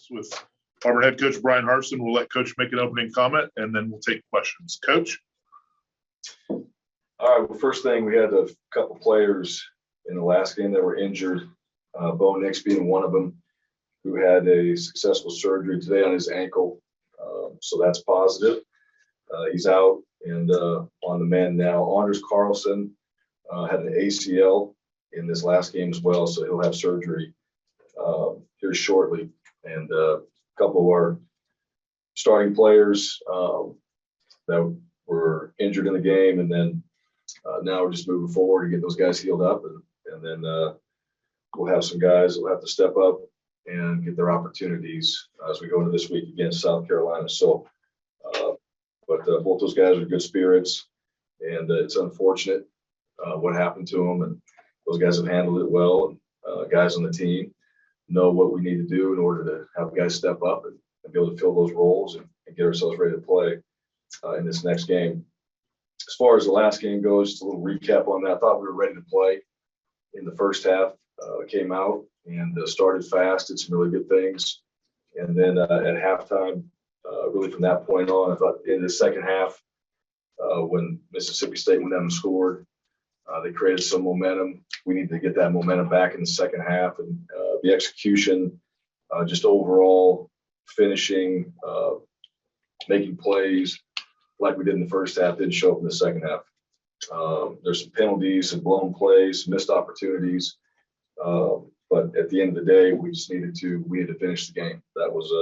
Sports with Auburn head coach Bryan Harsin. We'll let Coach make an opening comment, and then we'll take questions. Coach? All right, well, first thing, we had a couple players in the last game that were injured, Bo Nix being one of them, who had a successful surgery today on his ankle. So that's positive. He's out and on the mend now. Anders Carlson had an ACL in this last game as well, so he'll have surgery here shortly. And a couple of our starting players that were injured in the game, and then now we're just moving forward to get those guys healed up, and then we'll have some guys that will have to step up and get their opportunities as we go into this week against South Carolina. So, but both those guys are good spirits, and it's unfortunate what happened to them, and those guys have handled it well. And guys on the team know what we need to do in order to have guys step up and be able to fill those roles and get ourselves ready to play in this next game. As far as the last game goes, just a little recap on that. I thought we were ready to play in the first half. Came out and started fast, did some really good things. And then at halftime, really from that point on, I thought in the second half, when Mississippi State went down and scored, they created some momentum. We need to get that momentum back in the second half. And the execution, just overall finishing, making plays like we did in the first half, didn't show up in the second half. There's some penalties, some blown plays, some missed opportunities. But at the end of the day, we had to finish the game. That was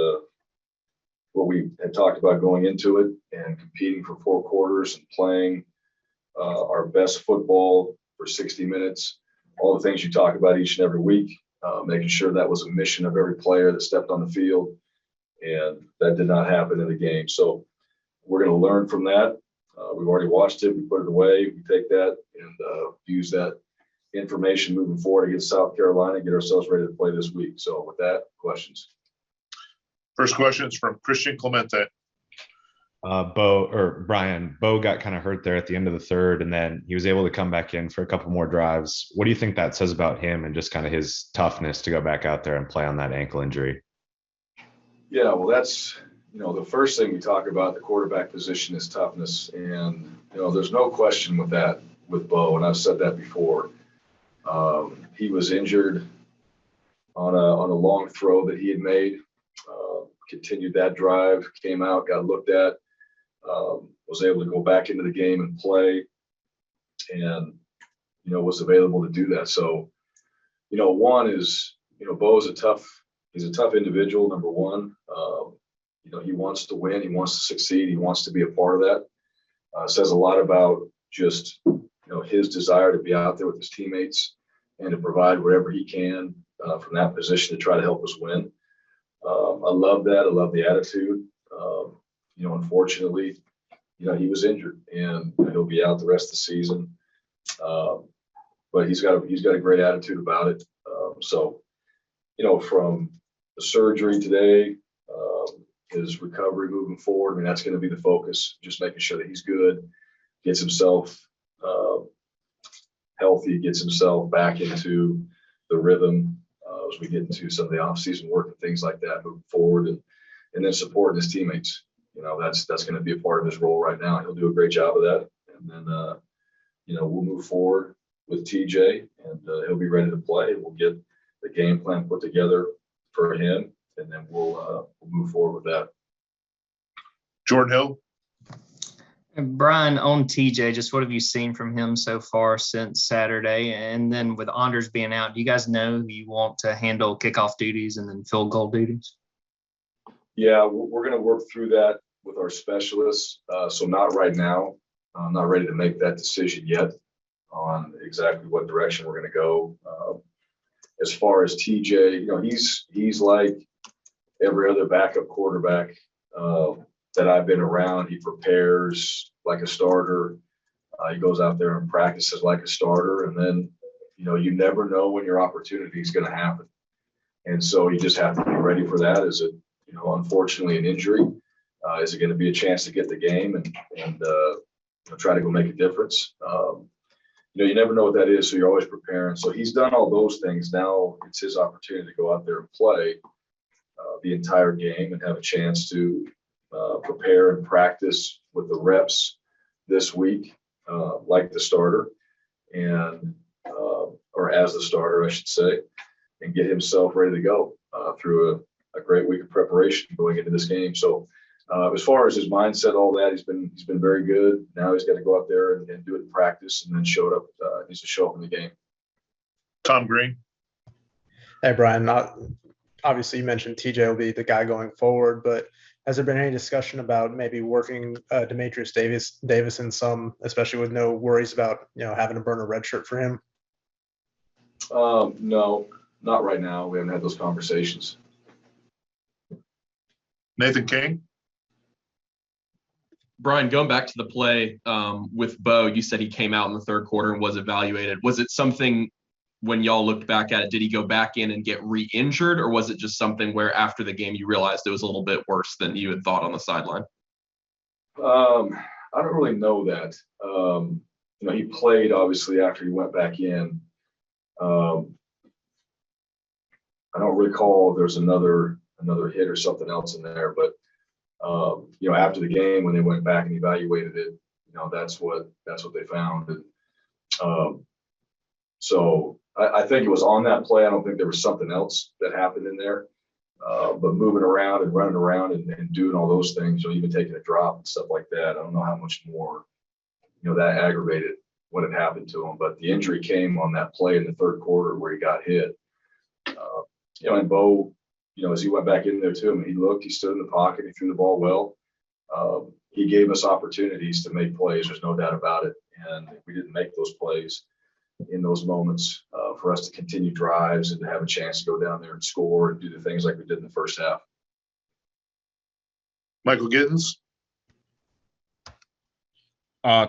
what we had talked about going into it, and competing for 4 quarters and playing our best football for 60 minutes. All the things you talk about each and every week, making sure that was a mission of every player that stepped on the field, and that did not happen in the game. So we're going to learn from that. We've already watched it. We put it away. We take that and use that information moving forward against South Carolina, get ourselves ready to play this week. So with that, questions. First question is from Christian Clemente. Bryan, Bo got kind of hurt there at the end of the third, and then he was able to come back in for a couple more drives. What do you think that says about him and just kind of his toughness to go back out there and play on that ankle injury? Yeah, well, that's, the first thing we talk about, the quarterback position, is toughness. And, there's no question with that with Bo, and I've said that before. He was injured on a long throw that he had made, continued that drive, came out, got looked at, was able to go back into the game and play, and, was available to do that. So, one is, Bo is he's a tough individual, number one. He wants to win, he wants to succeed, he wants to be a part of that. Says a lot about just, his desire to be out there with his teammates and to provide whatever he can from that position to try to help us win. I love that. I love the attitude. Unfortunately, he was injured, and he'll be out the rest of the season. But he's got a great attitude about it. So, from the surgery today, his recovery moving forward, that's going to be the focus. Just making sure that he's good, gets himself healthy, gets himself back into the rhythm as we get into some of the off-season work and things like that moving forward, and then supporting his teammates. That's going to be a part of his role right now. He'll do a great job of that, and then we'll move forward with TJ, and he'll be ready to play. We'll get the game plan put together for him, and then we'll move forward with that. Jordan Hill. And Bryan, on TJ, just what have you seen from him so far since Saturday? And then with Anders being out, do you guys know who you want to handle kickoff duties and then field goal duties? Yeah, we're going to work through that with our specialists. So not right now. I'm not ready to make that decision yet on exactly what direction we're going to go. As far as TJ, he's like every other backup quarterback that I've been around. He prepares like a starter. He goes out there and practices like a starter. And then, you never know when your opportunity is going to happen. And so you just have to be ready for that. Is it, unfortunately, an injury? Is it going to be a chance to get the game and try to go make a difference? You never know what that is, so you're always preparing. So he's done all those things. Now it's his opportunity to go out there and play. the entire game and have a chance to prepare and practice with the reps this week, like the starter, and or as the starter, I should say, and get himself ready to go through a great week of preparation going into this game. So as far as his mindset, all that, he's been very good. Now he's got to go out there and do it in practice, and then needs to show up in the game. Tom Green. Hey, Brian, obviously you mentioned TJ will be the guy going forward, but has there been any discussion about maybe working Demetrius Davis in some, especially with no worries about, having to burn a red shirt for him? No, not right now. We haven't had those conversations. Nathan King. Brian, going back to the play with Bo, you said he came out in the third quarter and was evaluated. Was it something when y'all looked back at it, did he go back in and get re-injured, or was it just something where after the game you realized it was a little bit worse than you had thought on the sideline? I don't really know that. He played obviously after he went back in. I don't recall if there's another hit or something else in there, but after the game when they went back and evaluated it, that's what they found. And so I think it was on that play. I don't think there was something else that happened in there. But moving around and running around and doing all those things, even taking a drop and stuff like that, I don't know how much more, that aggravated what had happened to him. But the injury came on that play in the third quarter where he got hit. And Bo, as he went back in there too, he looked, he stood in the pocket, he threw the ball well. He gave us opportunities to make plays. There's no doubt about it. And if we didn't make those plays in those moments, for us to continue drives and to have a chance to go down there and score and do the things like we did in the first half. Michael Giddens.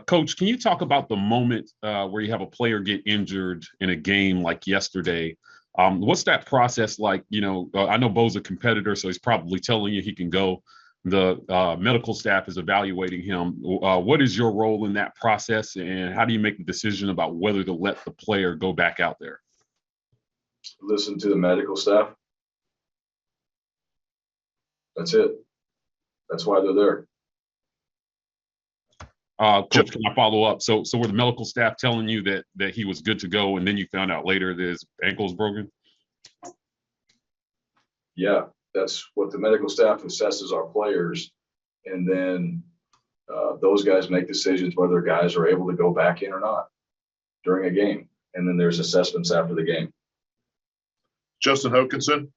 Coach, can you talk about the moment where you have a player get injured in a game like yesterday? What's that process like? I know Bo's a competitor, so he's probably telling you he can go. The medical staff is evaluating him. What is your role in that process, and how do you make the decision about whether to let the player go back out there? Listen to the medical staff. That's it. That's why they're there. Coach, can I follow up? So were the medical staff telling you that he was good to go, and then you found out later that his ankle is broken? Yeah, that's what the medical staff assesses our players, and then those guys make decisions whether guys are able to go back in or not during a game, and then there's assessments after the game. Justin Hokanson.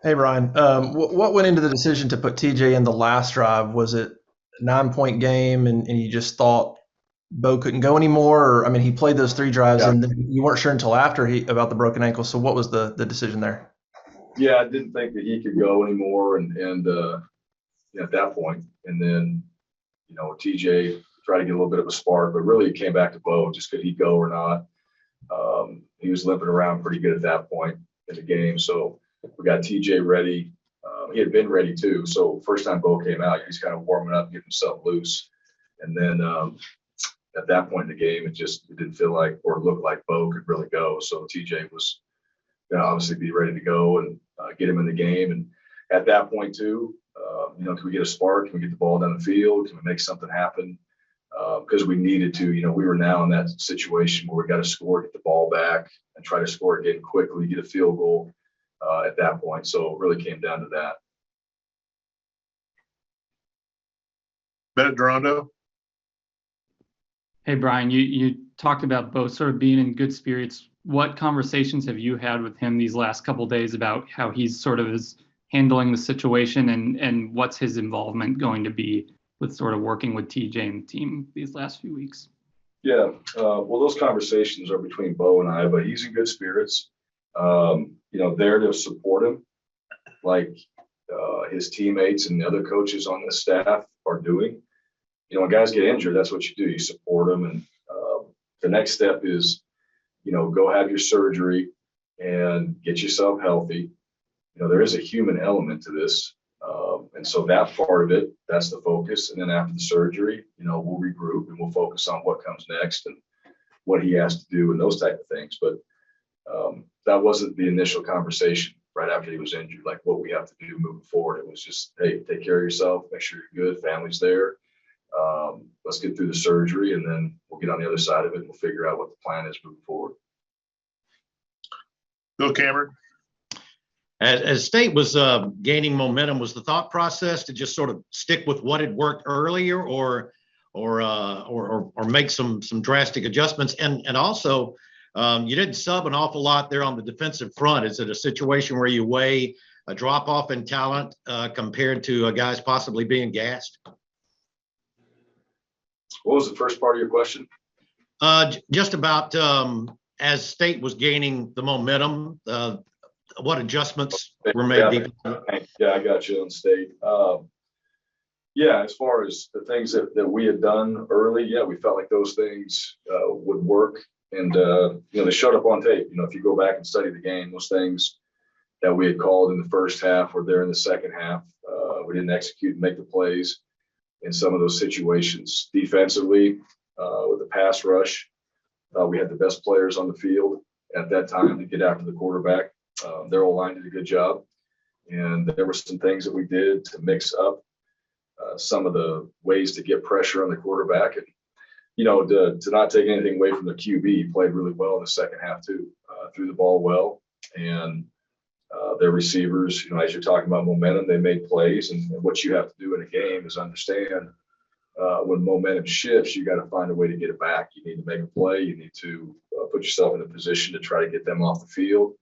Hey, Brian, what went into the decision to put TJ in the last drive? Was it a 9-point game and you just thought Bo couldn't go anymore? Or, he played those 3 drives and then you weren't sure until after about the broken ankle. So what was the decision there? Yeah, I didn't think that he could go anymore and at that point. And then, TJ tried to get a little bit of a spark, but really it came back to Bo. Just could he go or not? He was limping around pretty good at that point in the game. So we got TJ ready. He had been ready too. So first time Bo came out, he's kind of warming up, getting himself loose. And then at that point in the game, it didn't feel like or look like Bo could really go. So TJ was going to obviously be ready to go and get him in the game. And at that point too, can we get a spark? Can we get the ball down the field? Can we make something happen? Because we needed to, we were now in that situation where we got to score, get the ball back and try to score again quickly, get a field goal at that point. So it really came down to that. Bennett Durando. Hey, Brian, you talked about both sort of being in good spirits. What conversations have you had with him these last couple of days about how he's sort of is handling the situation and what's his involvement going to be with sort of working with TJ and the team these last few weeks? Yeah, well, those conversations are between Bo and I, but he's in good spirits. There to support him, like his teammates and the other coaches on the staff are doing. When guys get injured, that's what you do. You support them, and the next step is, go have your surgery and get yourself healthy. There is a human element to this. And so that part of it, that's the focus. And then after the surgery, we'll regroup and we'll focus on what comes next and what he has to do and those type of things. But That wasn't the initial conversation right after he was injured, like what we have to do moving forward. It was just, hey, take care of yourself, make sure you're good, family's there. Let's get through the surgery, and then we'll get on the other side of it and we'll figure out what the plan is moving forward. Bill Cameron. As State was gaining momentum, was the thought process to just sort of stick with what had worked earlier, or make some drastic adjustments? And also, you didn't sub an awful lot there on the defensive front. Is it a situation where you weigh a drop off in talent compared to guys possibly being gassed? What was the first part of your question? Just about as State was gaining the momentum, what adjustments were made? Yeah, I got you on State. Yeah, as far as the things that we had done early, yeah, we felt like those things would work. And, they showed up on tape. If you go back and study the game, those things that we had called in the first half were there in the second half. We didn't execute and make the plays in some of those situations. Defensively, with the pass rush, we had the best players on the field at that time to get after the quarterback. Their O-line did a good job. And there were some things that we did to mix up some of the ways to get pressure on the quarterback. And, to not take anything away from the QB, he played really well in the second half too, threw the ball well. And their receivers, as you're talking about momentum, they made plays. And what you have to do in a game is understand when momentum shifts, you got to find a way to get it back. You need to make a play. You need to put yourself in a position to try to get them off the field.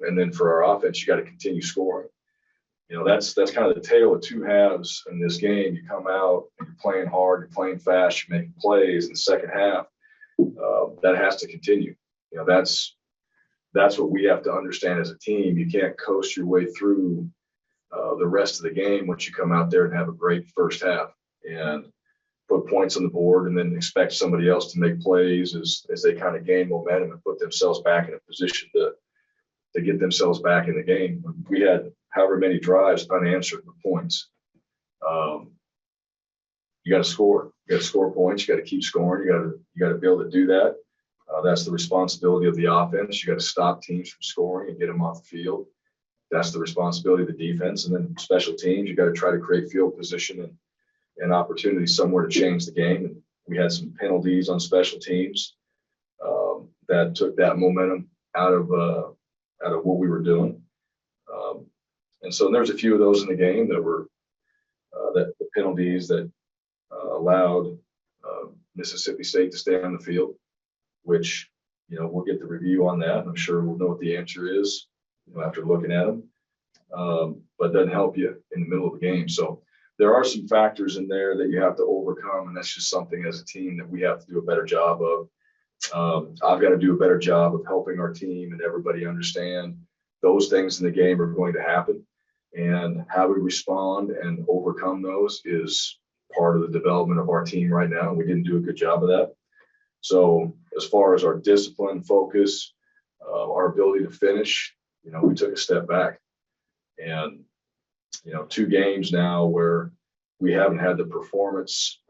And then for our offense, you got to continue scoring. That's kind of the tale of two halves in this game. You come out and you're playing hard, you're playing fast, you're making plays in the second half. That has to continue. That's what we have to understand as a team. You can't coast your way through the rest of the game once you come out there and have a great first half and put points on the board and then expect somebody else to make plays as they kind of gain momentum and put themselves back in a position to get themselves back in the game. We had however many drives unanswered with points. You got to score. You got to score points. You got to keep scoring. You got to be able to do that. That's the responsibility of the offense. You got to stop teams from scoring and get them off the field. That's the responsibility of the defense. And then special teams, you got to try to create field position and opportunities somewhere to change the game. And we had some penalties on special teams that took that momentum out of what we were doing. And so there's a few of those in the game that were the penalties that allowed Mississippi State to stay on the field, which, we'll get the review on that. I'm sure we'll know what the answer is after looking at them. But it doesn't help you in the middle of the game. So there are some factors in there that you have to overcome. And that's just something as a team that we have to do a better job of. I've got to do a better job of helping our team and everybody understand those things in the game are going to happen, and how we respond and overcome those is part of the development of our team right now. We didn't do a good job of that. So as far as our discipline, focus, our ability to finish, we took a step back. And, 2 games now where we haven't had the performance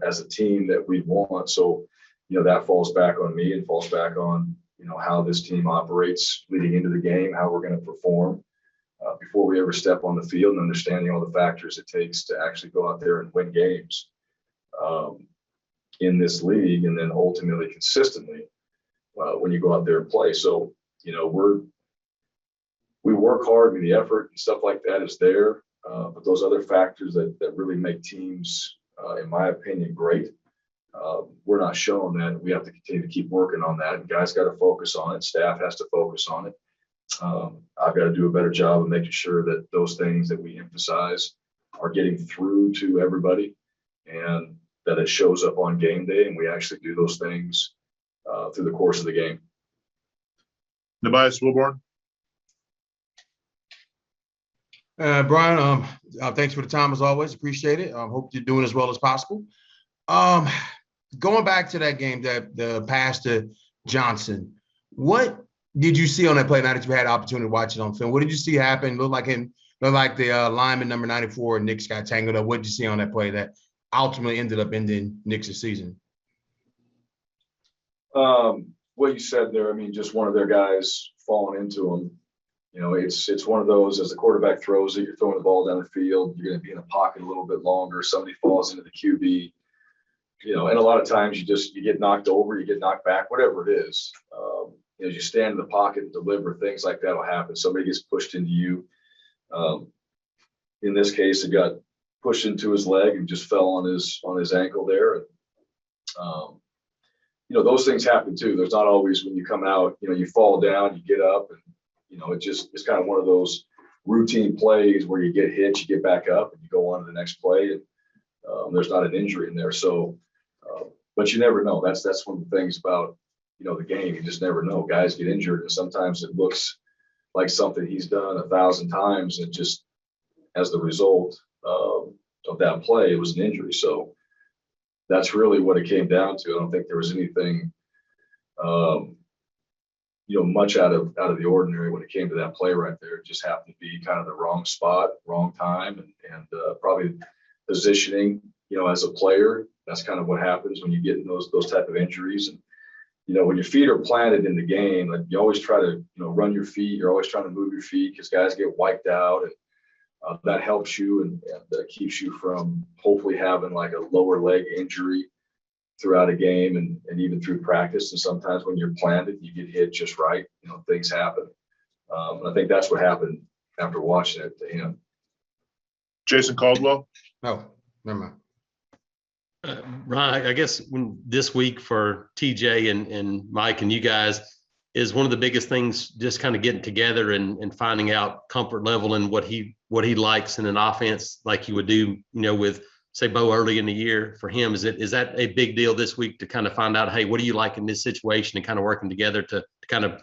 as a team that we want. So, that falls back on me and falls back on, how this team operates leading into the game, how we're going to perform before we ever step on the field, and understanding all the factors it takes to actually go out there and win games in this league, and then ultimately consistently when you go out there and play. So, we work hard and the effort and stuff like that is there. But those other factors that really make teams, in my opinion, great, we're not showing that. We have to continue to keep working on that. And guys got to focus on it. Staff has to focus on it. I've got to do a better job of making sure that those things that we emphasize are getting through to everybody, and that it shows up on game day, and we actually do those things through the course of the game. Tobias Wilborn. Bryan, thanks for the time as always. Appreciate it. Hope you're doing as well as possible. Going back to that game, the pass to Johnson, what did you see on that play now that you had the opportunity to watch it on film? What did you see happen? Looked like the lineman number 94, Knicks, got tangled up. What did you see on that play that ultimately ended up ending Knicks' season? what you said there, I mean, just one of their guys falling into them. You know, it's one of those, as the quarterback throws it, you're throwing the ball down the field, you're going to be in a pocket a little bit longer. Somebody falls into the QB, you know, and a lot of times you get knocked over, you get knocked back, whatever it is. As you stand in the pocket and deliver, things like that will happen. Somebody gets pushed into you. In this case, it got pushed into his leg and just fell on his ankle there. And, you know, those things happen too. There's not always, when you come out, you know, you fall down, you get up, and you know, it's kind of one of those routine plays where you get hit, you get back up, and you go on to the next play, and there's not an injury in there. So, but you never know. That's one of the things about, you know, the game. You just never know. Guys get injured, and sometimes it looks like something he's done 1,000 times, and just as the result of that play, it was an injury. So that's really what it came down to. I don't think there was anything, you know, much out of the ordinary when it came to that play right there. It just happened to be kind of the wrong spot, wrong time, and probably positioning, you know, as a player. That's kind of what happens when you get in those type of injuries. And, you know, when your feet are planted in the game, like, you always try to, you know, run your feet. You're always trying to move your feet because guys get wiped out, and that helps you and keeps you from hopefully having like a lower leg injury throughout a game and even through practice. And sometimes when you're planted, you get hit just right, you know, things happen. And I think that's what happened after watching it to him. Jason Caldwell. No, never mind. Ryan, I guess this week for TJ and Mike and you guys is one of the biggest things, just kind of getting together and finding out comfort level and what he likes in an offense, like you would do, you know, with say Bo early in the year. For him, is that a big deal this week to kind of find out, hey, what do you like in this situation, and kind of working together to kind of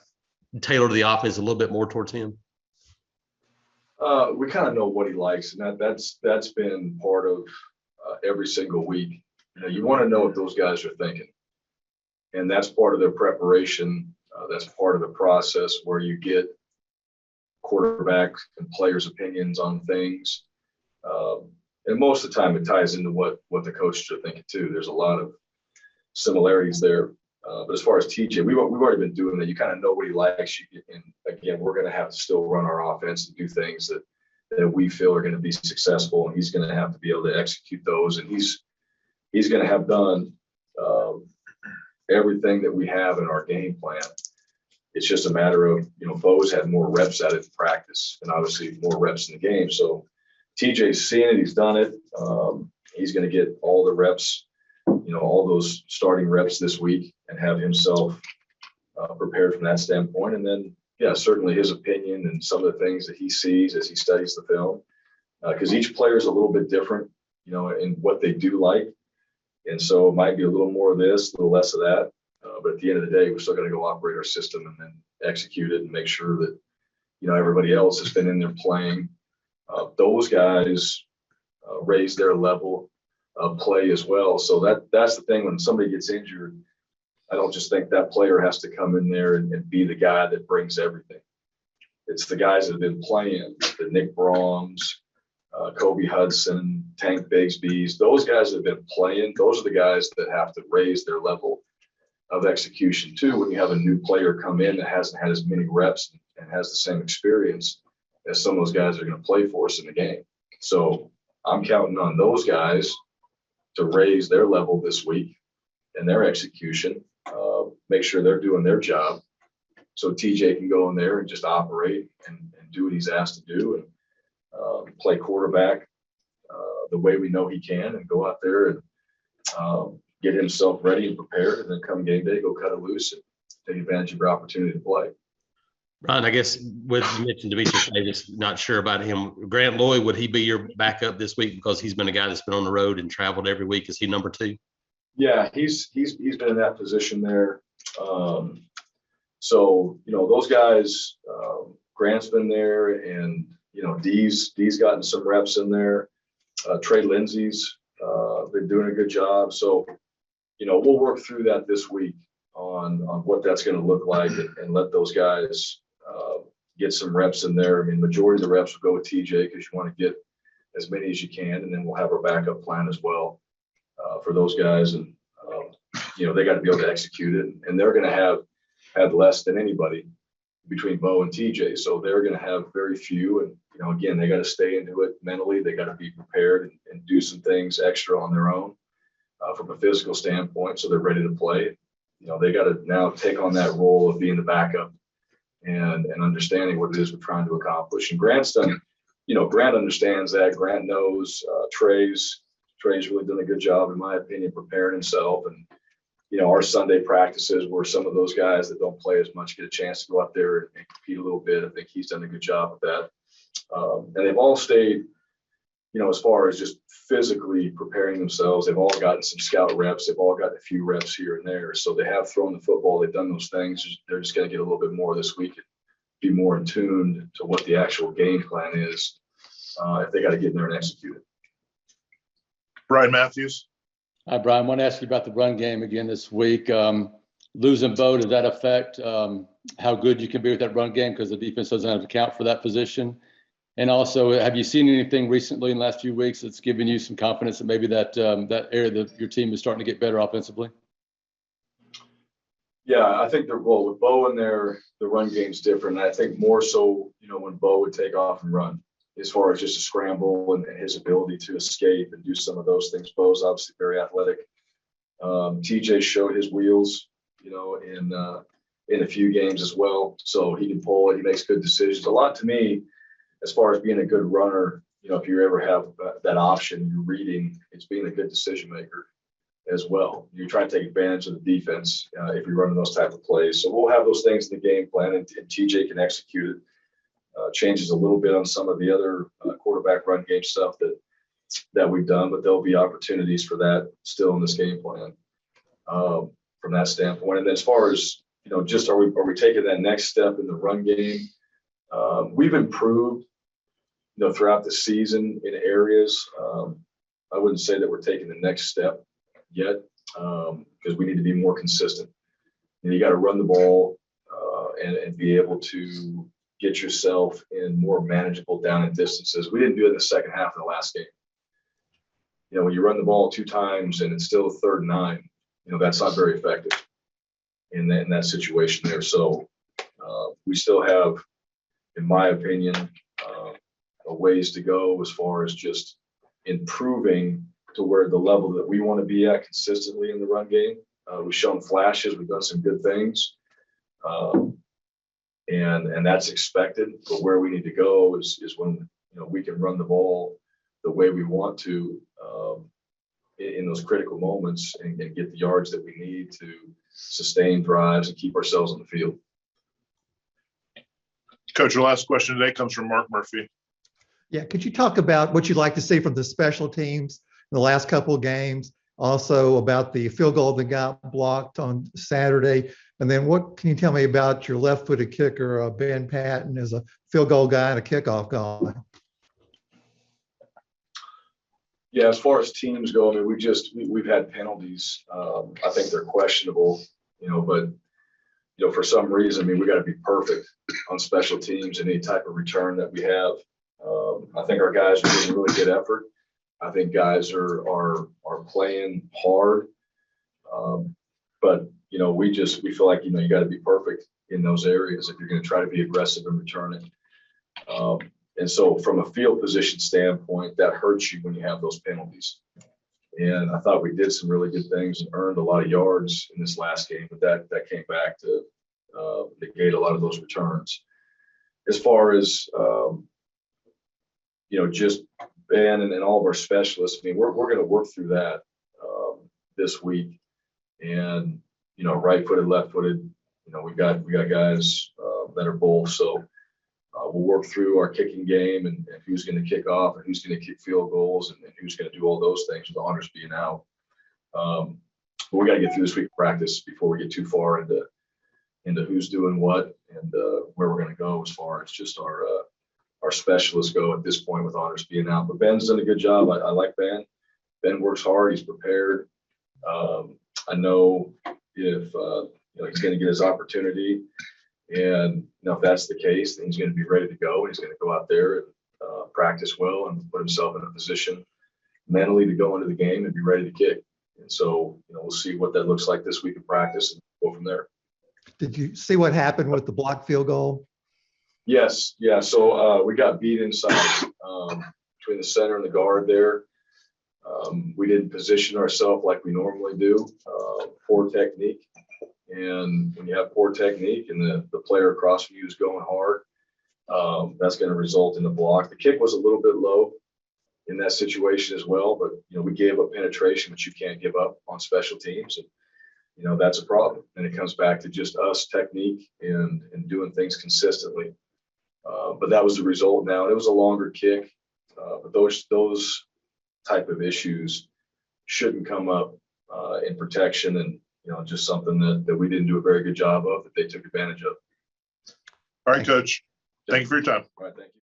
tailor the offense a little bit more towards him? We kind of know what he likes, and that's been part of every single week. You know, you want to know what those guys are thinking, and that's part of their preparation. That's part of the process where you get quarterback and players' opinions on things. And most of the time it ties into what the coaches are thinking too. There's a lot of similarities there. But as far as TJ, we've already been doing that. You kind of know what he likes. And again, we're going to have to still run our offense and do things that we feel are going to be successful, and he's going to have to be able to execute those. And he's going to have done everything that we have in our game plan. It's just a matter of, you know, Bo's had more reps at it in practice, and obviously more reps in the game. So TJ's seen it, he's done it. He's going to get all the reps, you know, all those starting reps this week, and have himself prepared from that standpoint. And then, yeah, certainly his opinion and some of the things that he sees as he studies the film, because each player is a little bit different, you know, in what they do like. And so it might be a little more of this, a little less of that. But at the end of the day, we're still going to go operate our system and then execute it and make sure that, you know, everybody else has been in there playing. Those guys raise their level of play as well. So that's the thing. When somebody gets injured, I don't just think that player has to come in there and be the guy that brings everything. It's the guys that have been playing, the Nick Broms, Kobe Hudson, Tank Bigsby's. Those guys that have been playing, those are the guys that have to raise their level of execution too. When you have a new player come in that hasn't had as many reps and has the same experience as some of those guys are going to play for us in the game. So I'm counting on those guys to raise their level this week and their execution, make sure they're doing their job, so TJ can go in there and just operate and do what he's asked to do, and play quarterback the way we know he can, and go out there and get himself ready and prepared, and then come game day, go cut it loose and take advantage of your opportunity to play. Ryan, I guess with you mentioned Demetrius Davis, not sure about him. Grant Lloyd, would he be your backup this week, because he's been a guy that's been on the road and traveled every week? Is he number 2? Yeah, he's been in that position there. So, you know, those guys, Grant's been there, and, you know, D's gotten some reps in there. Trey Lindsey's been doing a good job. So, you know, we'll work through that this week on what that's going to look like, and let those guys get some reps in there. I mean, majority of the reps will go with TJ, because you want to get as many as you can, and then we'll have our backup plan as well for those guys. And, you know, they got to be able to execute it, and they're going to have, had less than anybody between Bo and TJ. So they're going to have very few. And, again, they got to stay into it mentally. They got to be prepared and do some things extra on their own from a physical standpoint. So they're ready to play. They got to now take on that role of being the backup and understanding what it is we're trying to accomplish. And Grant's done, Grant understands that. Grant knows Trey's really done a good job, in my opinion, preparing himself. And, our Sunday practices where some of those guys that don't play as much get a chance to go out there and compete a little bit. I think he's done a good job with that. And they've all stayed, as far as just physically preparing themselves, they've all gotten some scout reps. They've all gotten a few reps here and there. So they have thrown the football. They've done those things. They're just going to get a little bit more this week and be more in tune to what the actual game plan is if they got to get in there and execute it. Brian Matthews. Hi, Brian. I want to ask you about the run game again this week. Losing Bo, does that affect how good you can be with that run game because the defense doesn't have to account for that position? And also, have you seen anything recently in the last few weeks that's given you some confidence that maybe that area that your team is starting to get better offensively? Yeah, I think with Bo in there, the run game's different. And I think more so, when Bo would take off and run, as far as just a scramble and his ability to escape and do some of those things. Bo's obviously very athletic. TJ showed his wheels, in a few games as well. So he can pull it. He makes good decisions. A lot to me, as far as being a good runner, if you ever have that option, you're reading, it's being a good decision maker as well. You're trying to take advantage of the defense if you're running those type of plays. So we'll have those things in the game plan, and TJ can execute it. Changes a little bit on some of the other quarterback run game stuff that we've done, but there'll be opportunities for that still in this game plan from that standpoint. And then as far as, just are we taking that next step in the run game? We've improved, throughout the season in areas. I wouldn't say that we're taking the next step yet because we need to be more consistent. You got to run the ball and be able to get yourself in more manageable down and distances. We didn't do it in the second half of the last game. When you run the ball 2 times and it's still 3rd and 9, that's not very effective in that situation there. So we still have, in my opinion, a ways to go as far as just improving to where the level that we want to be at consistently in the run game. We've shown flashes. We've done some good things. And that's expected, but where we need to go is when we can run the ball the way we want to in those critical moments and get the yards that we need to sustain drives and keep ourselves on the field. Coach, your last question today comes from Mark Murphy. Yeah, could you talk about what you'd like to see from the special teams in the last couple of games? Also about the field goal that got blocked on Saturday. And then what can you tell me about your left-footed kicker, Ben Patton, as a field goal guy and a kickoff guy? Yeah, as far as teams go, I mean, we've had penalties. I think they're questionable, but for some reason, I mean, we got to be perfect on special teams and any type of return that we have. I think our guys are doing really good effort. I think guys are playing hard, but we feel like you got to be perfect in those areas if you're going to try to be aggressive and returning. And so, from a field position standpoint, that hurts you when you have those penalties. And I thought we did some really good things and earned a lot of yards in this last game, but that came back to negate a lot of those returns. As far as just Ben and all of our specialists, I mean, we're going to work through that this week. And right-footed, left-footed, we got guys that are both. So we'll work through our kicking game and who's going to kick off and who's going to kick field goals and who's going to do all those things with Honors being out. But we got to get through this week of practice before we get too far into who's doing what and where we're going to go as far as just our specialists go at this point with Honors being out. But Ben's done a good job. I like Ben. Ben works hard. He's prepared. I know if he's going to get his opportunity, and if that's the case, then he's going to be ready to go. He's going to go out there and practice well and put himself in a position mentally to go into the game and be ready to kick. And so, we'll see what that looks like this week of practice and go from there. Did you see what happened with the blocked field goal? Yes, yeah. So we got beat inside between the center and the guard there. We didn't position ourselves like we normally do. Poor technique. And when you have poor technique and the player across from you is going hard, that's going to result in a block. The kick was a little bit low in that situation as well, but we gave up penetration, which you can't give up on special teams, and that's a problem. And it comes back to just us technique and doing things consistently. But that was the result. Now it was a longer kick, but those type of issues shouldn't come up in protection, and just something that we didn't do a very good job of that they took advantage of. All right, Coach. Thank you for your time. All right, thank you.